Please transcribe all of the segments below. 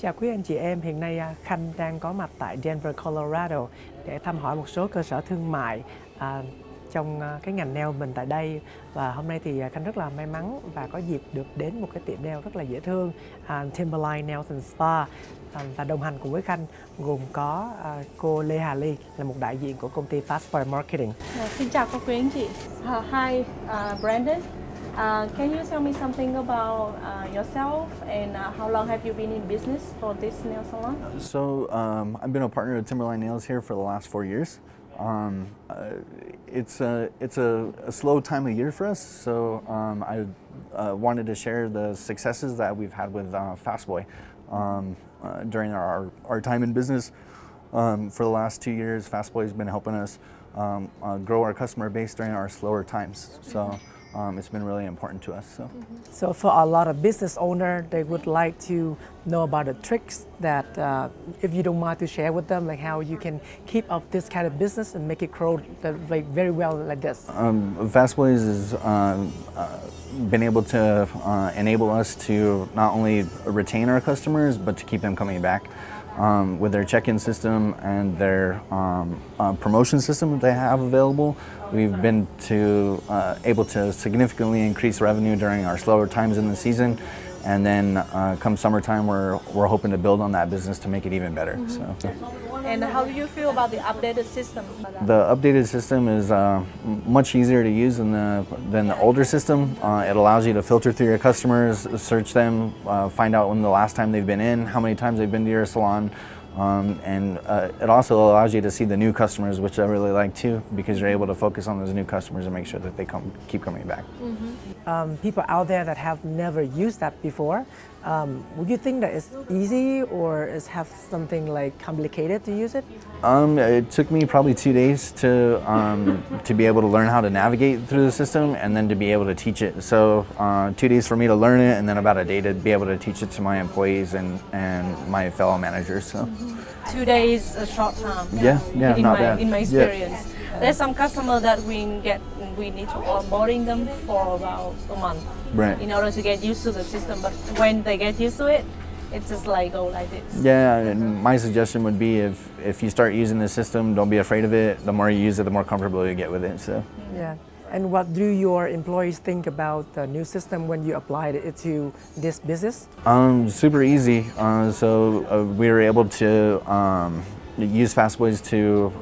Chào quý anh chị em, hiện nay Khanh đang có mặt tại Denver, Colorado để thăm hỏi một số cơ sở thương mại trong cái ngành nail mình tại đây. Và hôm nay thì Khanh rất là may mắn và có dịp được đến một cái tiệm nail rất là dễ thương, Timberline Nails and Spa. Và đồng hành cùng với Khanh gồm có cô Lê Hà Ly, là một đại diện của công ty Fastboy Marketing. Xin chào các quý anh chị. Hi, Brandon. Can you tell me something about yourself and how long have you been in business for this nail salon? So I've been a partner at Timberline Nails here for the last 4 years. It's a slow time of year for us, so I wanted to share the successes that we've had with Fastboy during our time in business. For the last 2 years, Fastboy has been helping us grow our customer base during our slower times. So. It's been really important to us. So for a lot of business owners, they would like to know about the tricks that, if you don't mind to share with them, like how you can keep up this kind of business and make it grow like very well like this. Fastboys has been able to enable us to not only retain our customers, but to keep them coming back. With their check-in system and their promotion system that they have available, we've been able to significantly increase revenue during our slower times in the season, and then come summertime, we're hoping to build on that business to make it even better. And how do you feel about the updated system? The updated system is much easier to use than the older system. It allows you to filter through your customers, search them, find out when the last time they've been in, how many times they've been to your salon. And it also allows you to see the new customers, which I really like too, because you're able to focus on those new customers and make sure that they keep coming back. People out there that have never used that before, would you think that it's easy or is have something like complicated to use it? It took me probably 2 days to be able to learn how to navigate through the system and then to be able to teach it. So 2 days for me to learn it and then about a day to be able to teach it to my employees and my fellow managers. So 2 days, a short time. Yeah, not bad. In my experience, there's some customer that we need to onboarding them for about a month, right, in order to get used to the system. But when they get used to it, it's just like go like this. Yeah, and my suggestion would be if you start using the system, don't be afraid of it. The more you use it, the more comfortable you get with it. So. Yeah. And what do your employees think about the new system when you applied it to this business? Super easy. We were able to use Fastboys to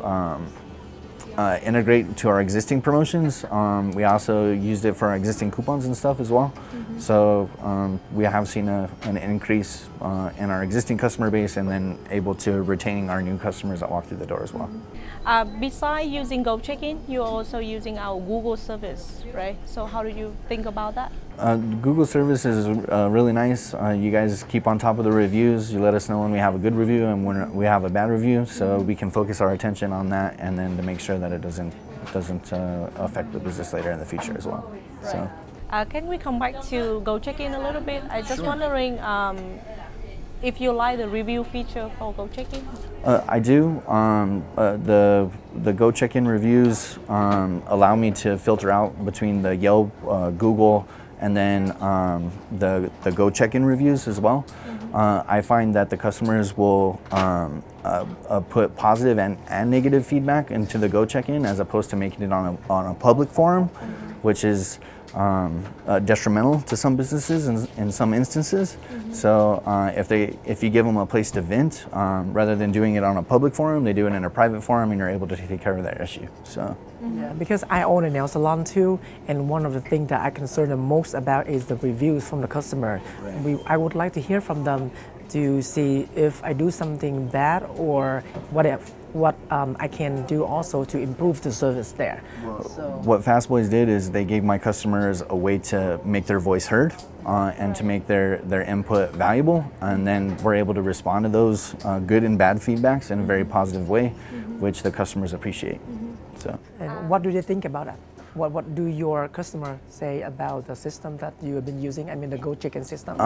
integrate to our existing promotions. We also used it for our existing coupons and stuff as well. So we have seen an increase in our existing customer base and then able to retaining our new customers that walk through the door as well. Besides using Go Check-in, you're also using our Google service, right? So how do you think about that? Google service is really nice. You guys keep on top of the reviews. You let us know when we have a good review and when we have a bad review, so we can focus our attention on that and then to make sure that it doesn't affect the business later in the future as well. Right. So. Can we come back to Go Check-in a little bit? I just wondering if you like the review feature for Go Check-in. I do. The Go Check-in reviews allow me to filter out between the Yelp, Google, and then the Go Check-in reviews as well. I find that the customers will put positive and negative feedback into the Go Check-in as opposed to making it on a public forum, which is detrimental to some businesses in some instances. So if you give them a place to vent, rather than doing it on a public forum, they do it in a private forum and you're able to take care of that issue. So. Yeah, because I own a nail salon too, and one of the things that I concern the most about is the reviews from the customer. Right. I would like to hear from them to see if I do something bad or what I can do also to improve the service there. What Fastboys did is they gave my customers a way to make their voice heard and to make their input valuable, and then we're able to respond to those good and bad feedbacks in a very positive way, which the customers appreciate. So. And what do they think about that? What do your customers say about the system that you have been using? I mean, the Go Check-in system.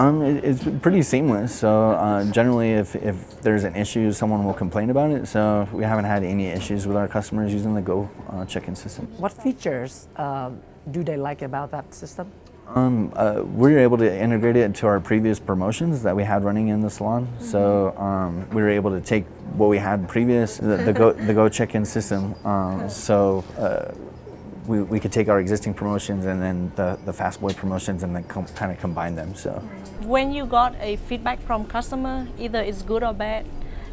It's pretty seamless. So generally, if there's an issue, someone will complain about it. So we haven't had any issues with our customers using the Go Check-in system. What features do they like about that system? We were able to integrate it into our previous promotions that we had running in the salon. So we were able to take what we had previous, the Go Check-in system. We could take our existing promotions and then the Fastboy promotions and then kind of combine them. So When you got a feedback from customer, either it's good or bad,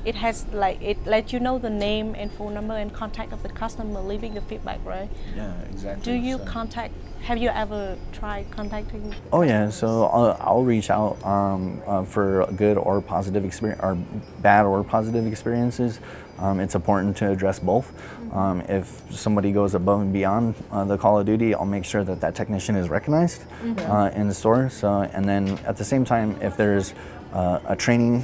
it has it let you know the name and phone number and contact of the customer leaving the feedback, right? yeah, exactly. Do you contact? Have you ever tried contacting? Oh yeah, so I'll reach out for good or positive experience, or bad or positive experiences. It's important to address both. If somebody goes above and beyond the call of duty, I'll make sure that that technician is recognized in the store. So, and then at the same time, if there's a training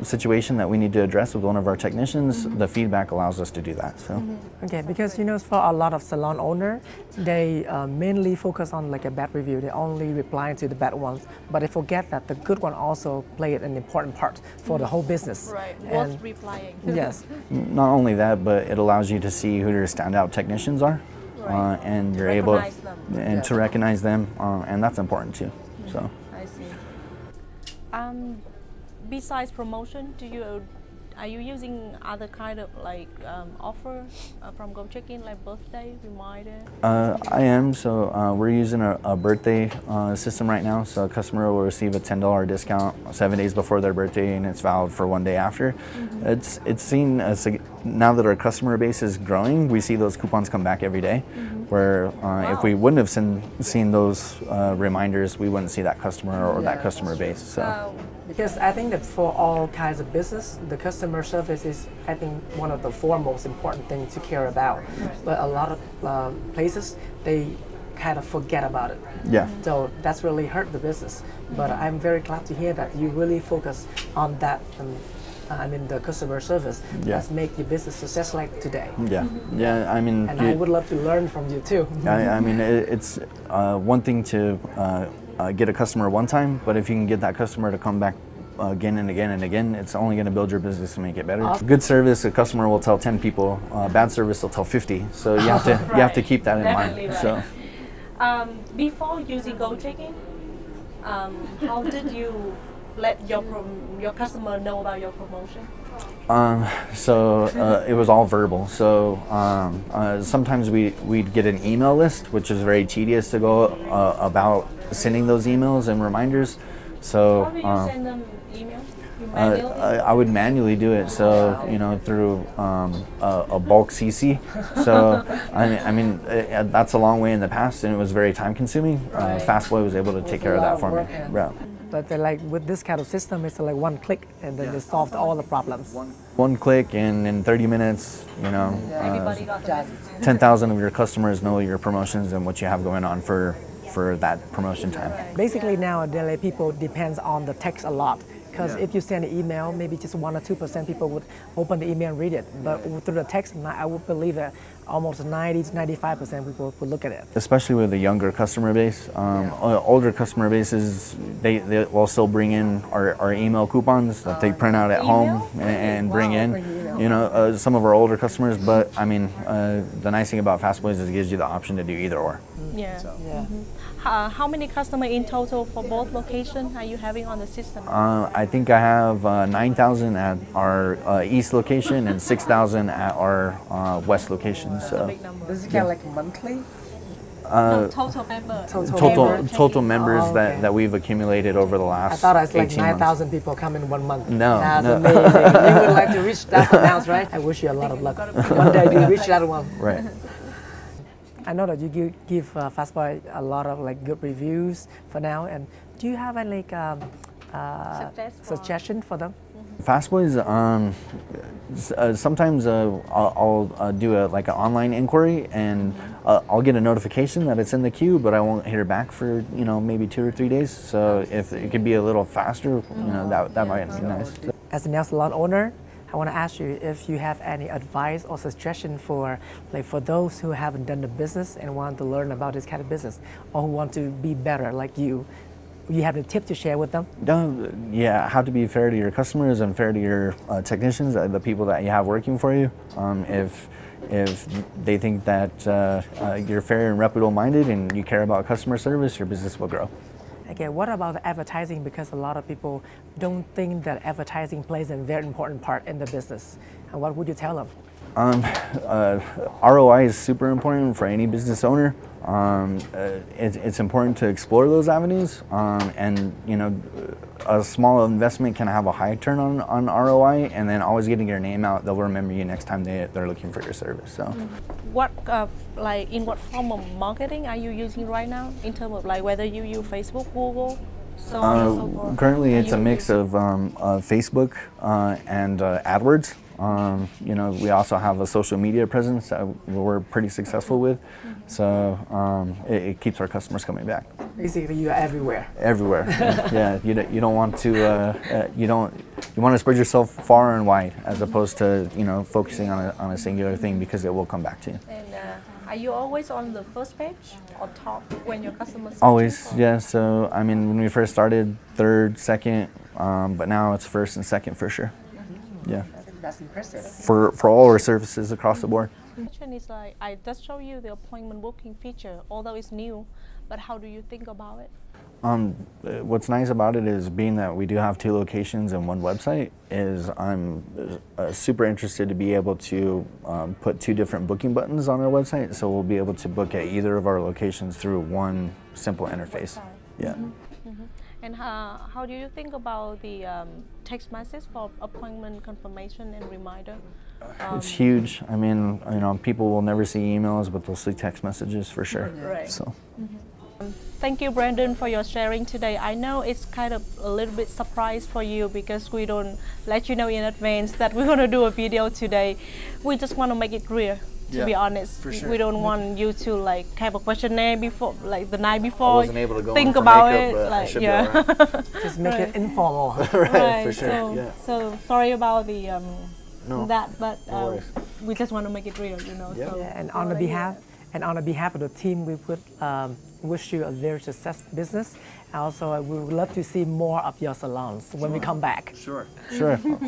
situation that we need to address with one of our technicians, the feedback allows us to do that. So. Okay, because for a lot of salon owner, they mainly focus on like a bad review. They only reply to the bad ones, but they forget that the good one also play an important part for the whole business. Right, And worth replying. yes, Not only that, but it allows you to see who your standout technicians are, Right. and you're Recognize able them. and to recognize them, and that's important too. So. I see. Besides promotion, are you using other kind of offer from Go Check-in, like birthday reminder? I am. So we're using a birthday system right now. So a customer will receive a $10 discount 7 days before their birthday, and it's valid for 1 day after. It's seen as now that our customer base is growing, we see those coupons come back every day. Where if we wouldn't have seen those reminders, we wouldn't see that customer or that customer base. So. because I think that for all kinds of business, the customer service is, I think, one of the foremost important things to care about. But a lot of places, they kind of forget about it. Yeah. So that's really hurt the business. But I'm very glad to hear that you really focus on that. The customer service that's make your business success like today. Yeah. Yeah. I mean. And I would love to learn from you too. I mean, it's one thing to get a customer one time, but if you can get that customer to come back again and again and again, it's only going to build your business and make it better. Good service, a customer will tell 10 people. Bad service, they'll tell 50. So you have to you have to keep that in mind. Right. So. Before using Go Check-in, how did you let your customer know about your promotion? It was all verbal. So sometimes we'd get an email list, which is very tedious to go about sending those emails and reminders. So How do you send them email? You manually? I would manually do it. So through a bulk CC. So I mean that's a long way in the past, and it was very time consuming. Fastboy was able to take care of that for me. Yeah. But with this kind of system, it's like one click and then it solved all the problems. One click, and in 30 minutes, Everybody got the message. 10,000 of your customers know your promotions and what you have going on for that promotion time. Basically nowadays people depends on the text a lot. Because if you send an email, maybe just 1 or 2% people would open the email and read it. But through the text, I would believe that almost 90 to 95% people would look at it. Especially with the younger customer base. Older customer bases, they will still bring in our email coupons that they print out at home and bring in. Some of our older customers, but I mean, the nice thing about Fastboy is it gives you the option to do either or. Yeah. So, yeah. How many customers in total for both locations are you having on the system? I think I have 9,000 at our east location and 6,000 at our west location. That's a So big number. This is kind of like monthly? No, total members. total members Oh, okay. that we've accumulated over the last I thought it was like 18 months. 9,000 people come in 1 month. No, That's no. amazing. You would like to reach that amount, right? I wish you a lot of luck. One day you reach that one. Right. I know that you give Fastboy a lot of good reviews for now. And do you have any suggestion for them? Fastboys, sometimes I'll do an online inquiry, and I'll get a notification that it's in the queue, but I won't hear back for maybe 2 or 3 days. So if it could be a little faster, that might be nice. As a nail salon owner, I want to ask you if you have any advice or suggestion for those who haven't done the business and want to learn about this kind of business, or who want to be better like you you have a tip to share with them? Yeah, how to be fair to your customers and fair to your technicians, the people that you have working for you. If they think that you're fair and reputable minded and you care about customer service, your business will grow. Okay, what about the advertising? Because a lot of people don't think that advertising plays a very important part in the business. And what would you tell them? ROI is super important for any business owner. It's important to explore those avenues, and you know, a small investment can have a high turn on ROI, and then always getting your name out, they'll remember you next time they're looking for your service. So, What like in what form of marketing are you using right now in terms of like whether you use Facebook, Google, so on and so forth? currently, it's a You mix of Facebook and AdWords. You know, we also have a social media presence that we're pretty successful with, so it keeps our customers coming back. Basically, you are everywhere. Everywhere. Yeah, you don't want to you want to spread yourself far and wide as opposed to, you know, focusing on a singular thing, because it will come back to you. And are you always on the first page or top when your customers? Always, yeah. So I mean, when we first started, third, second, but now it's first and second for sure. Yeah. That's impressive. For all our services across the board. Question is like, I just show you the appointment booking feature, although it's new, but how do you think about it? What's nice about it is, being that we do have 2 locations and 1 website, is I'm super interested to be able to put 2 different booking buttons on our website, so we'll be able to book at either of our locations through one simple interface. Yeah. And how do you think about the text message for appointment confirmation and reminder? It's huge. I mean, you know, people will never see emails, but they'll see text messages for sure. Right. So. Thank you, Brandon, for your sharing today. I know it's kind of a little bit surprise for you because we don't let you know in advance that we're going to do a video today. We just want to make it real. To be honest, for sure. We don't want you to like have a questionnaire before, like the night before. I wasn't able to go think in for about makeup, it. but I Like, should yeah. be all right. Just make it informal. Right, for sure. So, Yeah. so sorry about the No, that, but no worries. we just want to make it real, you know. Yeah. So, Yeah, and on the behalf of the team, we would wish you a very successful business. Also, we would love to see more of your salons when we come back. Sure.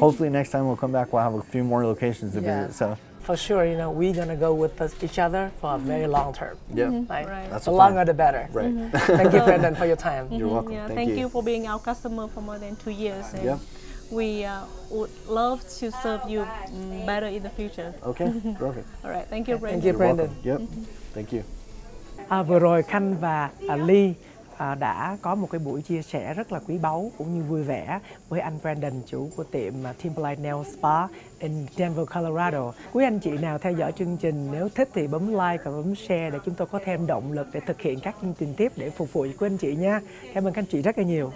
Hopefully next time we'll come back, we'll have a few more locations to Yeah. visit. So. For sure, you know, we're gonna go with each other for a very long term. Yeah. Like, Right. That's the the longer plan. the better. Right. Thank you, Brandon, for your time. You're welcome. Yeah, Thank thank you. you for being our customer for more than 2 years. And Yep. we would love to serve you better in the future. Okay. Perfect. All right, thank you, Brandon. Thank you, Brandon. Yep. Thank you. Vừa rồi Khanh và Ly đã có một cái buổi chia sẻ rất là quý báu cũng như vui vẻ với anh Brandon, chủ của tiệm Timberline Nail Spa in Denver, Colorado. Quý anh chị nào theo dõi chương trình, nếu thích thì bấm like và bấm share để chúng tôi có thêm động lực để thực hiện các chương trình tiếp để phục vụ quý anh chị nha. Cảm ơn các anh chị rất là nhiều.